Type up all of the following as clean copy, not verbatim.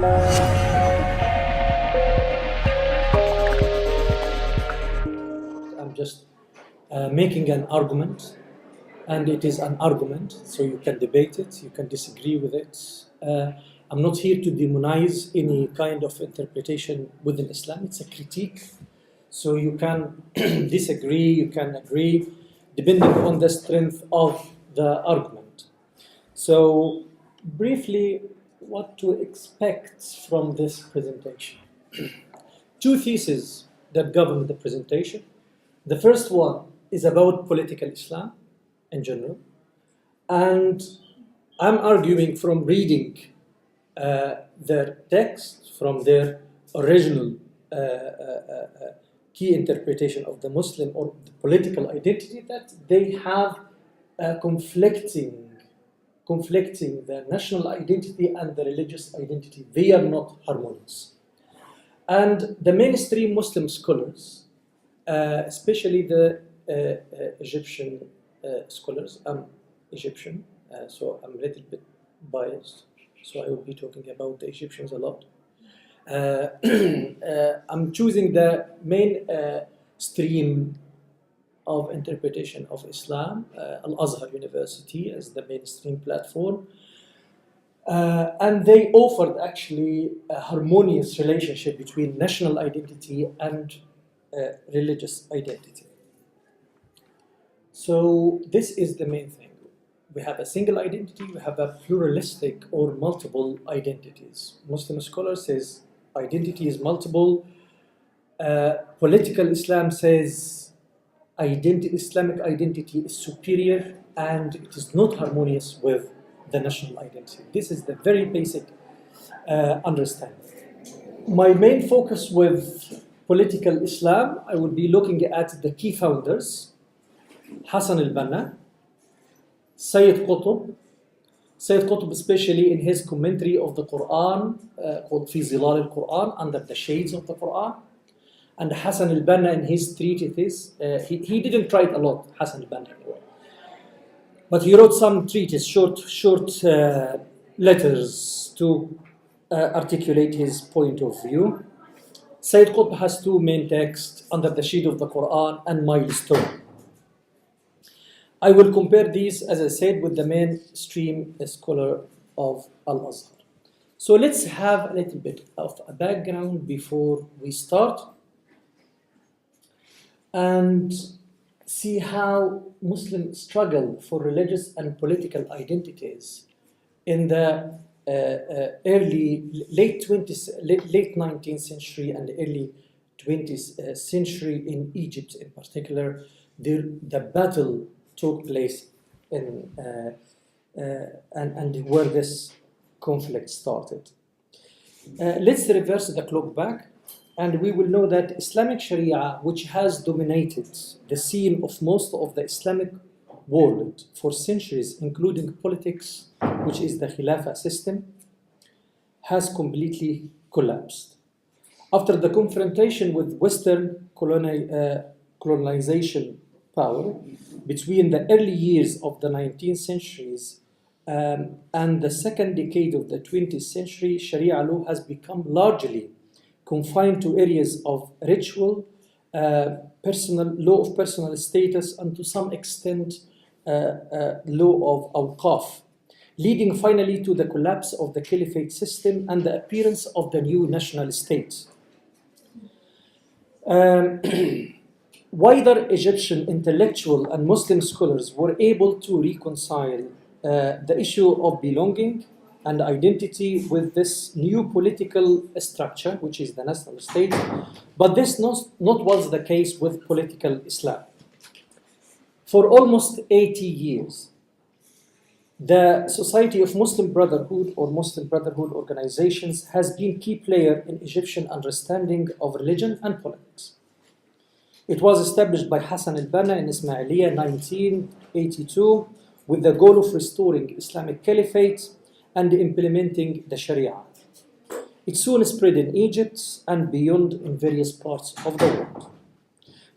I'm just making an argument, and it is an argument, so you can debate it, you can disagree with it. I'm not here to demonize any kind of interpretation within Islam. It's a critique. So you can disagree, you can agree, depending on the strength of the argument. So briefly, what to expect from this presentation. Two theses that govern the presentation. The first one is about political Islam in general. And I'm arguing from reading their text, from their original key interpretation of the Muslim or the political identity, that they have conflicting the national identity and the religious identity. They are not harmonious. And the mainstream Muslim scholars, especially the Egyptian scholars, I'm Egyptian, so I'm a little bit biased, so I will be talking about the Egyptians a lot. I'm choosing the main stream of interpretation of Islam, Al-Azhar University as the mainstream platform. And they offered actually a harmonious relationship between national identity and religious identity. So this is the main thing. We have a single identity, we have a pluralistic or multiple identities. Muslim scholars says identity is multiple. Political Islam says Islamic identity is superior and it is not harmonious with the national identity. This is the very basic understanding. My main focus with political Islam, I will be looking at the key founders: Hassan al-Banna, Sayyid Qutb, especially in his commentary of the Quran, called Fi Zilal al-Quran, Under the Shades of the Quran. And Hassan al-Banna in his treatises, he didn't write a lot, Hassan al-Banna anyway. But he wrote some treatises, short letters to articulate his point of view. Sayyid Qutb has two main texts, Under the Shade of the Quran and Milestone. I will compare these, as I said, with the mainstream scholar of Al-Azhar. So let's have a little bit of a background before we start and see how Muslims struggle for religious and political identities in the late 19th century and early 20th century in Egypt in particular. The battle took place and where this conflict started. Let's reverse the clock back, and we will know that Islamic Sharia, which has dominated the scene of most of the Islamic world for centuries, including politics, which is the Khilafah system, has completely collapsed. After the confrontation with Western colonization power between the early years of the 19th centuries and the second decade of the 20th century, Sharia law has become largely confined to areas of ritual, law of personal status, and to some extent law of awqaf, leading finally to the collapse of the caliphate system and the appearance of the new national state. Wider Egyptian intellectual and Muslim scholars were able to reconcile the issue of belonging and identity with this new political structure, which is the national state, but this not was the case with political Islam. For almost 80 years, the Society of Muslim Brotherhood or Muslim Brotherhood organizations has been key player in Egyptian understanding of religion and politics. It was established by Hassan al-Banna in Ismailiyah 1982 with the goal of restoring Islamic caliphate and implementing the Sharia. It soon spread in Egypt and beyond in various parts of the world.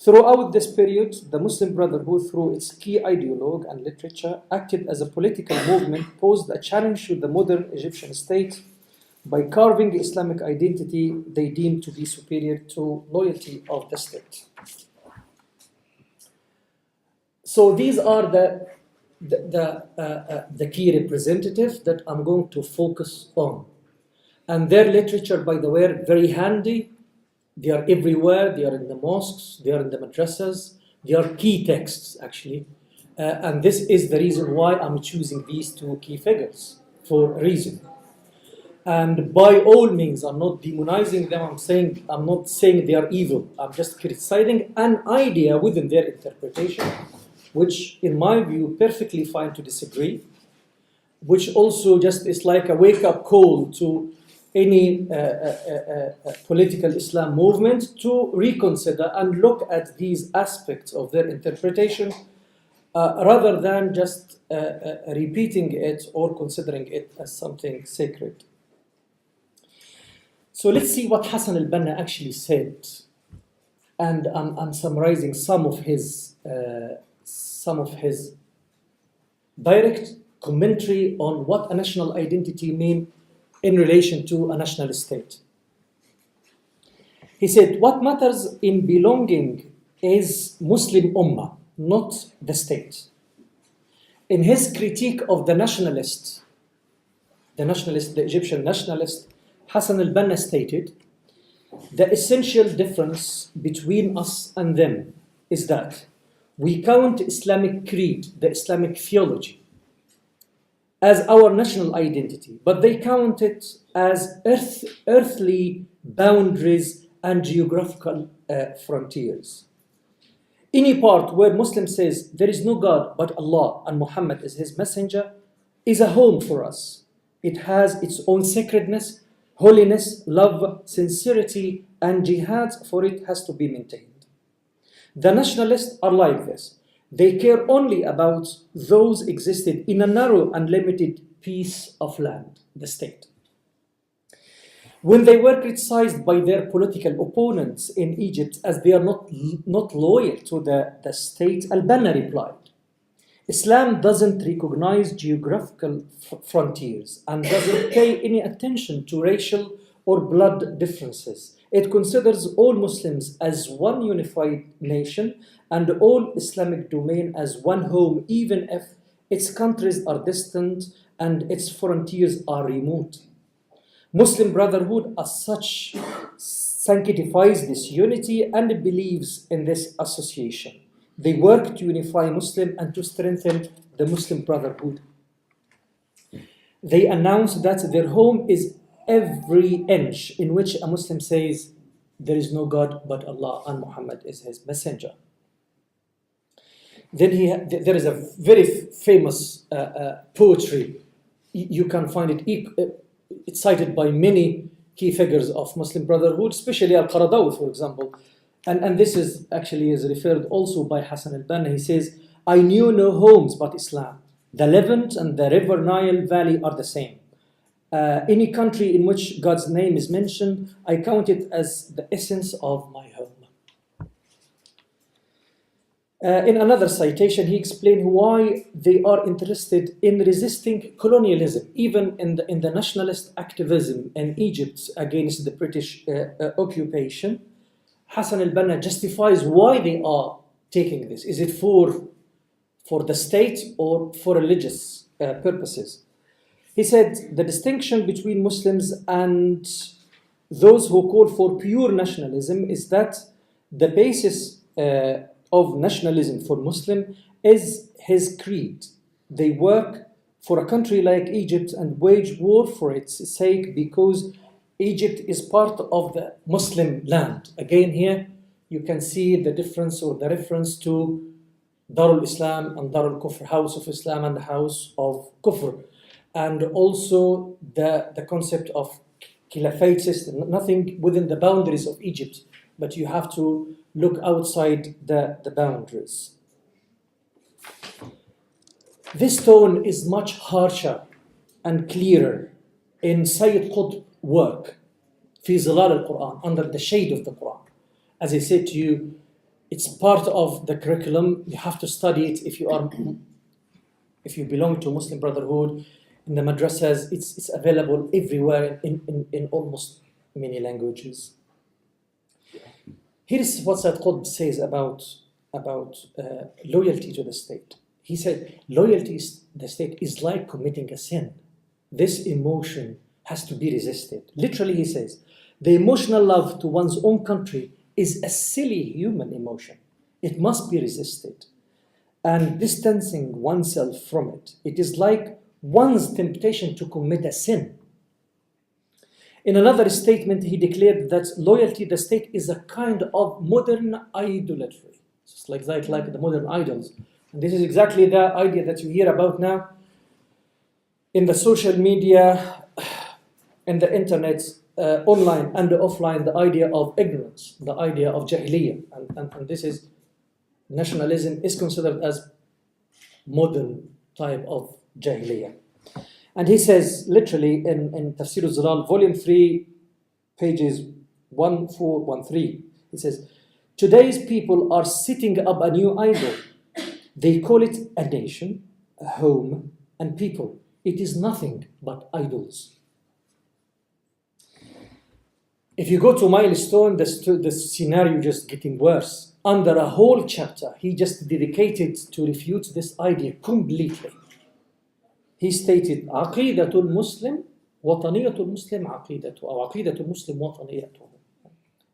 Throughout this period, the Muslim Brotherhood, through its key ideologue and literature, acted as a political movement, posed a challenge to the modern Egyptian state by carving Islamic identity they deem to be superior to loyalty of the state. So these are the key representatives that I'm going to focus on. And their literature, by the way, are very handy. They are everywhere. They are in the mosques. They are in the madrasas. They are key texts, actually. And this is the reason why I'm choosing these two key figures, for a reason. And by all means, I'm not demonizing them. I'm not saying they are evil. I'm just criticizing an idea within their interpretation, which, in my view, perfectly fine to disagree, which also just is like a wake-up call to any political Islam movement to reconsider and look at these aspects of their interpretation rather than just repeating it or considering it as something sacred. So let's see what Hassan al-Banna actually said. And I'm summarizing some of his direct commentary on what a national identity means in relation to a national state. He said, what matters in belonging is Muslim Ummah, not the state. In his critique of the Egyptian nationalist, Hassan al-Banna stated, the essential difference between us and them is that we count Islamic creed, the Islamic theology, as our national identity, but they count it as earthly boundaries and geographical frontiers. Any part where Muslim says there is no God but Allah and Muhammad is his messenger is a home for us. It has its own sacredness, holiness, love, sincerity, and jihad for it has to be maintained. The nationalists are like this. They care only about those existed in a narrow and limited piece of land, the state. When they were criticized by their political opponents in Egypt as they are not loyal to the state, al-Banna replied, Islam doesn't recognize geographical frontiers and doesn't pay any attention to racial or blood differences. It considers all Muslims as one unified nation and all Islamic domain as one home, even if its countries are distant and its frontiers are remote. Muslim Brotherhood as such sanctifies this unity and believes in this association. They work to unify Muslim and to strengthen the Muslim Brotherhood. They announce that their home is every inch in which a Muslim says there is no God but Allah and Muhammad is his messenger. Then there is a very famous poetry. You can find it. It's cited by many key figures of Muslim Brotherhood, especially al-Qaradawi, for example. And this is actually is referred also by Hassan al-Banna. He says, I knew no homes but Islam. The Levant and the River Nile Valley are the same. Any country in which God's name is mentioned, I count it as the essence of my home. In another citation, he explained why they are interested in resisting colonialism, even in the nationalist activism in Egypt against the British occupation. Hassan al-Banna justifies why they are taking this. Is it for the state or for religious purposes? He said the distinction between Muslims and those who call for pure nationalism is that the basis of nationalism for Muslim is his creed. They work for a country like Egypt and wage war for its sake because Egypt is part of the Muslim land. Again here, you can see the difference or the reference to Darul Islam and Darul Kufr, House of Islam and the House of Kufr. And also the concept of Caliphate system, nothing within the boundaries of Egypt, but you have to look outside the boundaries. This tone is much harsher and clearer in Sayyid Qutb's work, في ظلال القرآن, under the shade of the Quran. As I said to you, it's part of the curriculum. You have to study it if you belong to Muslim Brotherhood. in the madrasas. It's available everywhere in almost many languages. Here is what Sayyid Qutb says about loyalty to the state. He said, loyalty to the state is like committing a sin. This emotion has to be resisted. Literally, he says, the emotional love to one's own country is a silly human emotion. It must be resisted. And distancing oneself from it, it is like one's temptation to commit a sin. In another statement, he declared that loyalty to the state is a kind of modern idolatry. It's like the modern idols. And this is exactly the idea that you hear about now in the social media, in the internet, online and offline, the idea of ignorance, the idea of jahiliyyah. And this is, nationalism is considered as modern type of jahiliyyah. And he says, literally, in Tafsir al-Zilal, volume 3, pages 1413, he says, today's people are setting up a new idol. They call it a nation, a home, and people. It is nothing but idols. If you go to Milestone, the scenario just getting worse. Under a whole chapter, he just dedicated to refute this idea completely. He stated, عقيدة المسلم وطنية المسلم عقيدته أو عقيدة المسلم وطنيته.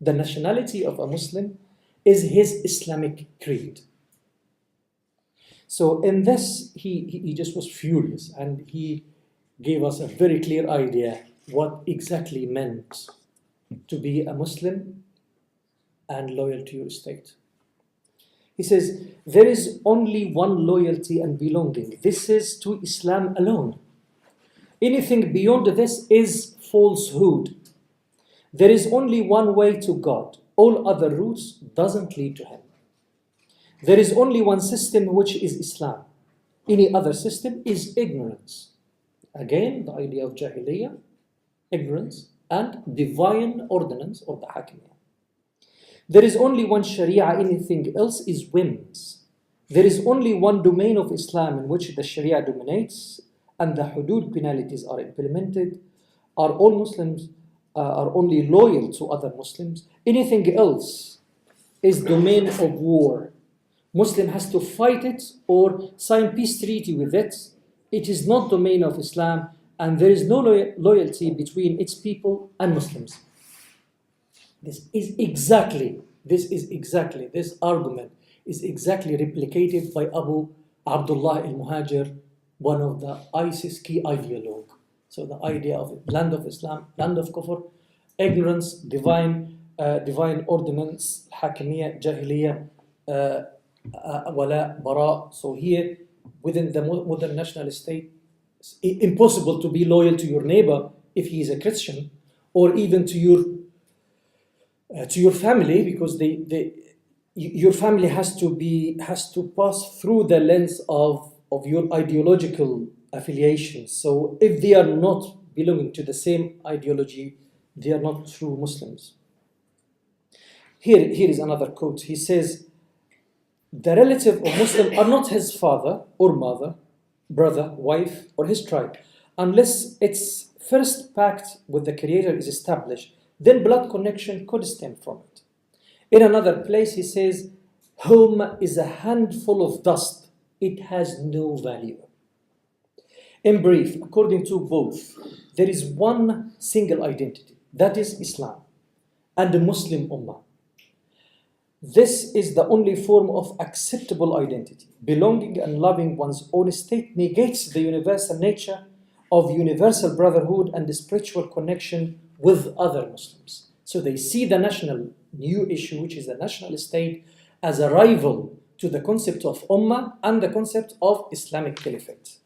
The nationality of a Muslim is his Islamic creed. So in this, he just was furious, and he gave us a very clear idea what exactly meant to be a Muslim and loyal to your state. He says, there is only one loyalty and belonging. This is to Islam alone. Anything beyond this is falsehood. There is only one way to God. All other routes doesn't lead to Him. There is only one system, which is Islam. Any other system is ignorance. Again, the idea of jahiliyyah, ignorance, and divine ordinance, or the hakimiyah. There is only one sharia, anything else is whims. There is only one domain of Islam in which the sharia dominates and the hudud penalties are implemented. Are all Muslims are only loyal to other Muslims. Anything else is domain of war. Muslim has to fight it or sign peace treaty with it. It is not domain of Islam, and there is no loyalty between its people and Muslims. This argument is exactly replicated by Abu Abdullah al-Muhajir, one of the ISIS key ideologues. So the idea of land of Islam, land of kufr, ignorance, divine ordinance, hakimiyah, jahiliyyah, wala, bara. So here, within the modern national state, it's impossible to be loyal to your neighbor if he is a Christian, or even to your family, because your family has to pass through the lens of your ideological affiliations. So if they are not belonging to the same ideology, they are not true Muslims. Here is another quote. He says, the relative of Muslim are not his father or mother, brother, wife, or his tribe, unless its first pact with the Creator is established. Then blood connection could stem from it. In another place, he says, home is a handful of dust. It has no value. In brief, according to both, there is one single identity, that is Islam, and the Muslim Ummah. This is the only form of acceptable identity. Belonging and loving one's own state negates the universal nature of universal brotherhood and the spiritual connection with other Muslims. So they see the national new issue, which is the national state, as a rival to the concept of Ummah and the concept of Islamic Caliphate.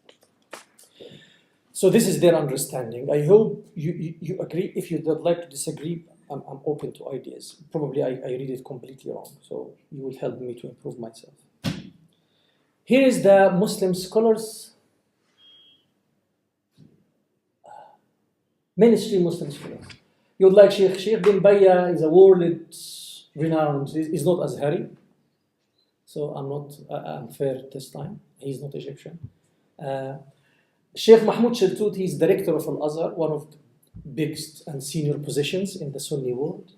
So this is their understanding. I hope you agree. If you would like to disagree, I'm open to ideas. Probably I read it completely wrong, so you will help me to improve myself. Here is the Muslim scholars, mainstream Muslim scholars. You would like Sheikh bin Bayya is a world renowned. He's not Azhari, so I'm fair this time. He's not Egyptian. Sheikh Mahmoud Shaltut, he's director of Al-Azhar, one of the biggest and senior positions in the Sunni world.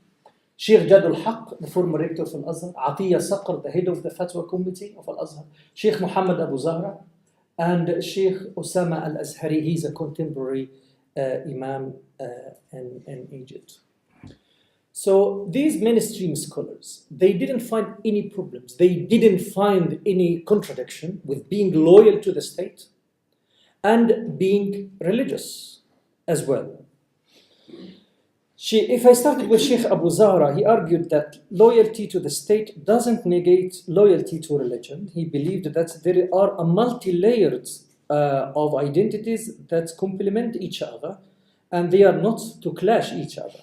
Sheikh Jadul Haq, the former rector of Al-Azhar. Atiya Saqr, the head of the Fatwa Committee of Al-Azhar. Sheikh Muhammad Abu Zahra. And Sheikh Osama al-Azhari, he's a contemporary Imam in Egypt. So these mainstream scholars, they didn't find any problems. They didn't find any contradiction with being loyal to the state and being religious as well. If I started with Sheikh Abu Zahra, he argued that loyalty to the state doesn't negate loyalty to religion. He believed that there are a multi-layered of identities that complement each other, and they are not to clash each other.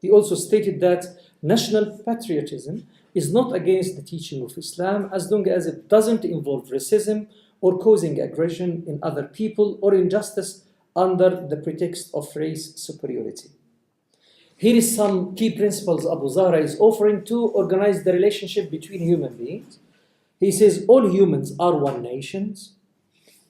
He also stated that national patriotism is not against the teaching of Islam as long as it doesn't involve racism or causing aggression in other people or injustice under the pretext of race superiority. Here is some key principles Abu Zahra is offering to organize the relationship between human beings. He says all humans are one nation,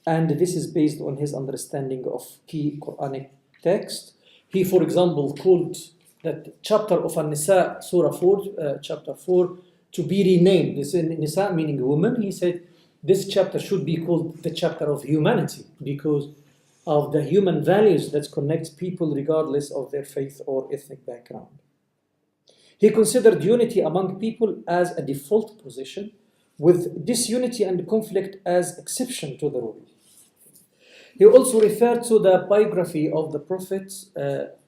and this is based on his understanding of key Quranic text. He, for example, called that chapter of An-Nisa, Surah 4, chapter 4, to be renamed. This is Nisa meaning woman. He said this chapter should be called the chapter of humanity because of the human values that connect people regardless of their faith or ethnic background. He considered unity among people as a default position, with disunity and conflict as exception to the rule. He also referred to the biography of the Prophet,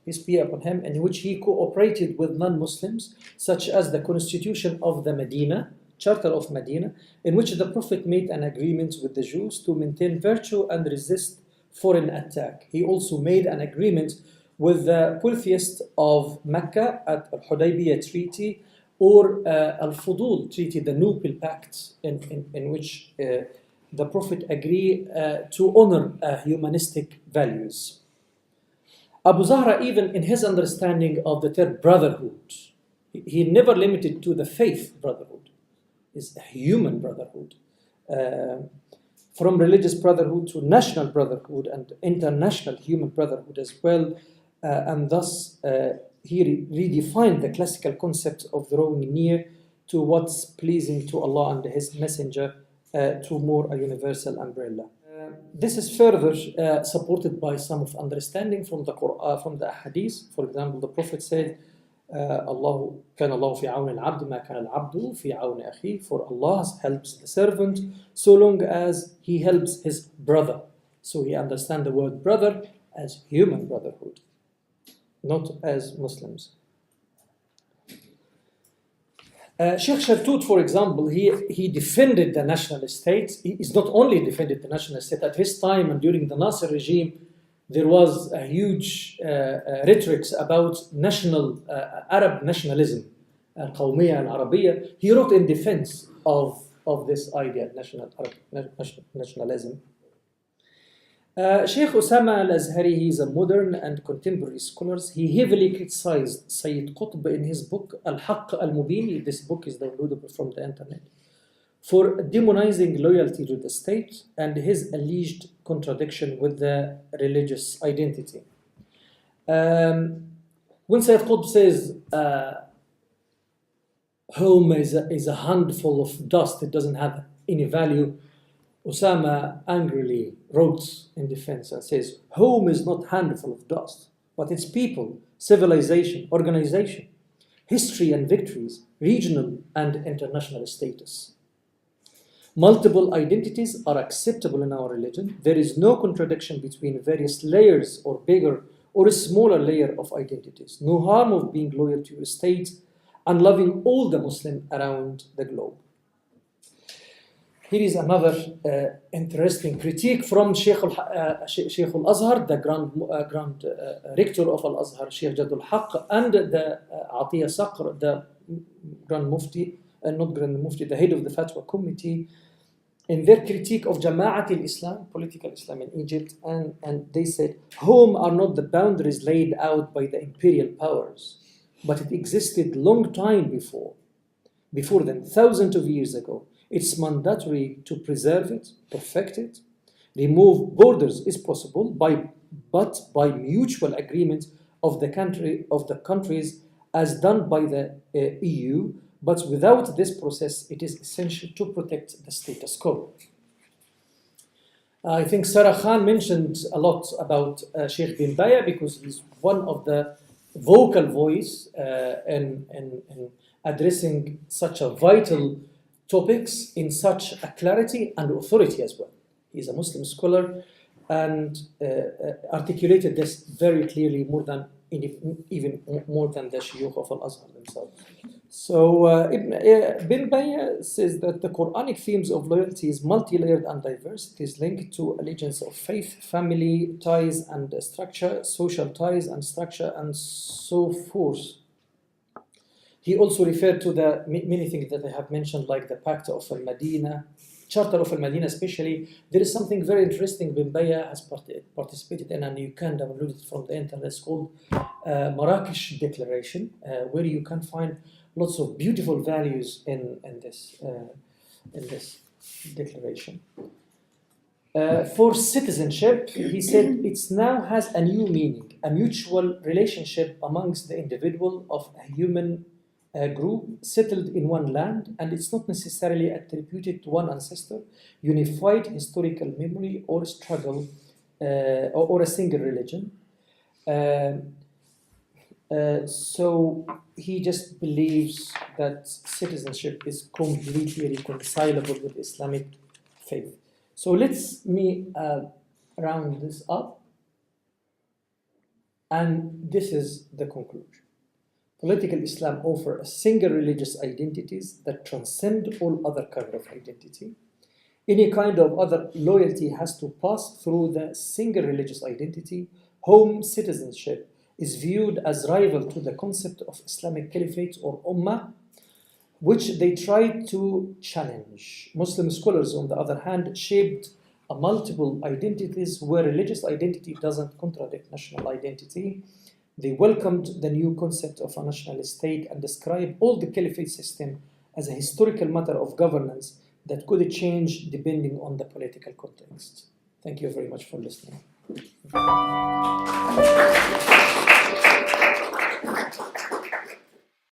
peace be upon him, in which he cooperated with non-Muslims, such as the Constitution of the Medina, Charter of Medina, in which the Prophet made an agreement with the Jews to maintain virtue and resist foreign attack. He also made an agreement with the polytheists of Mecca at Al-Hudaybiyah Treaty or Al-Fudul Treaty, the Nupal Pact, in which the Prophet agreed to honor humanistic values. Abu Zahra, even in his understanding of the term brotherhood, he never limited to the faith brotherhood. It's a human brotherhood. From religious brotherhood to national brotherhood and international human brotherhood as well. And thus, he redefined the classical concept of drawing near to what's pleasing to Allah and His Messenger to more a universal umbrella. This is further supported by some of understanding from the Quran, from the Hadith. For example, the Prophet said, Allah كان الله في عون العبد ما كان العبد في عون أخيه. For Allah helps the servant so long as he helps his brother. So he understands the word brother as human brotherhood, not as Muslims. Sheikh Shaltut, for example, he defended the national state. He is not only defended the national state. At his time and during the Nasser regime, there was a huge rhetoric about national Arab nationalism, al-Qawmiyya al-Arabiyya. He wrote in defense of this idea, national Arab nationalism. Sheikh Osama al-Azhari, he is a modern and contemporary scholar. He heavily criticized Sayyid Qutb in his book Al-Haqq al-Mubin. This book is downloadable from the internet, for demonizing loyalty to the state and his alleged contradiction with the religious identity. When Sayyid Qutb says home is a handful of dust, it doesn't have any value, Osama angrily wrote in defense and says, home is not a handful of dust, but it's people, civilization, organization, history and victories, regional and international status. Multiple identities are acceptable in our religion. There is no contradiction between various layers or bigger or a smaller layer of identities. No harm of being loyal to your state and loving all the Muslims around the globe. Here is another interesting critique from Sheikh al-Azhar, the Grand Rector of Al-Azhar, Sheikh Jadul Haq, and the Atiya Saqr, the Grand Mufti, not Grand Mufti, the head of the Fatwa Committee, in their critique of Jama'at al-Islam, political Islam in Egypt, and they said, home are not the boundaries laid out by the imperial powers, but it existed long time before them, thousands of years ago. It's mandatory to preserve it, perfect it, remove borders is possible, but by mutual agreement of the countries, as done by the EU. But without this process, it is essential to protect the status quo. I think Sarah Khan mentioned a lot about Sheikh bin Baya, because he's one of the vocal voice in addressing such a vital topics in such a clarity and authority as well. He's a Muslim scholar and articulated this very clearly, even more than the Shuyukh of Al-Azhar themselves. So bin Baya says that the Quranic themes of loyalty is multi-layered and diverse. It is linked to allegiance of faith, family ties and structure, social ties and structure, and so forth. He also referred to the many things that I have mentioned, like the Pact of Al-Madinah, Charter of Al-Madinah especially. There is something very interesting bin Baya has participated in, and you can download it from the internet. It's called Marrakesh Declaration, where you can find lots of beautiful values in this declaration. For citizenship, he said, it now has a new meaning, a mutual relationship amongst the individual of a human group settled in one land, and it's not necessarily attributed to one ancestor, unified historical memory, or struggle, or a single religion. So he just believes that citizenship is completely reconcilable with Islamic faith. So let's round this up. And this is the conclusion. Political Islam offers a single religious identities that transcend all other kind of identity. Any kind of other loyalty has to pass through the single religious identity. Home citizenship is viewed as rival to the concept of Islamic Caliphate or Ummah, which they try to challenge. Muslim scholars, on the other hand, shaped a multiple identities where religious identity doesn't contradict national identity. They welcomed the new concept of a national state and described all the caliphate system as a historical matter of governance that could change depending on the political context. Thank you very much for listening.